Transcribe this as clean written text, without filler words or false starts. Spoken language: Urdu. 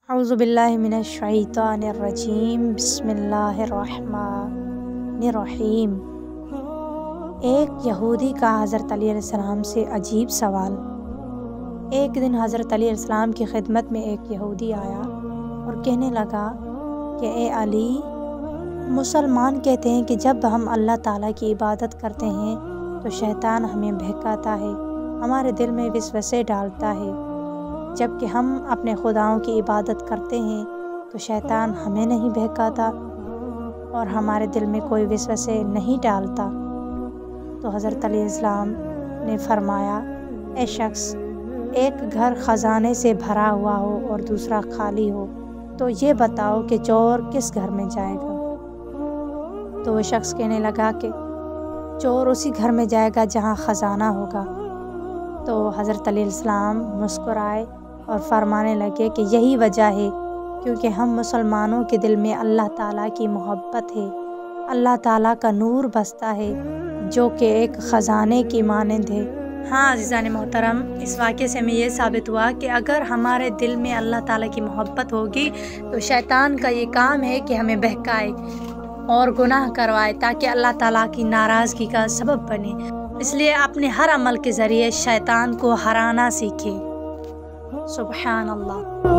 اعوذ باللہ من الشیطان الرجیم، بسم اللہ الرحمن الرحیم۔ ایک یہودی کا حضرت علی علیہ السلام سے عجیب سوال۔ ایک دن حضرت علی علیہ السلام کی خدمت میں ایک یہودی آیا اور کہنے لگا کہ اے علی، مسلمان کہتے ہیں کہ جب ہم اللہ تعالیٰ کی عبادت کرتے ہیں تو شیطان ہمیں بہکاتا ہے، ہمارے دل میں وسوسے ڈالتا ہے، جبکہ ہم اپنے خداؤں کی عبادت کرتے ہیں تو شیطان ہمیں نہیں بہکاتا اور ہمارے دل میں کوئی وسوسے نہیں ڈالتا۔ تو حضرت علیہ السلام نے فرمایا، اے شخص، ایک گھر خزانے سے بھرا ہوا ہو اور دوسرا خالی ہو، تو یہ بتاؤ کہ چور کس گھر میں جائے گا؟ تو وہ شخص کہنے لگا کہ چور اسی گھر میں جائے گا جہاں خزانہ ہوگا۔ تو حضرت علیہ السلام مسکرائے اور فرمانے لگے کہ یہی وجہ ہے کیونکہ ہم مسلمانوں کے دل میں اللہ تعالیٰ کی محبت ہے، اللہ تعالیٰ کا نور بستا ہے جو کہ ایک خزانے کی مانند ہے۔ ہاں عزیزان محترم، اس واقعے سے ہمیں یہ ثابت ہوا کہ اگر ہمارے دل میں اللہ تعالیٰ کی محبت ہوگی تو شیطان کا یہ کام ہے کہ ہمیں بہکائے اور گناہ کروائے تاکہ اللہ تعالیٰ کی ناراضگی کا سبب بنے۔ اس لیے اپنے ہر عمل کے ذریعے شیطان کو ہرانا سیکھے۔ سبحان اللہ۔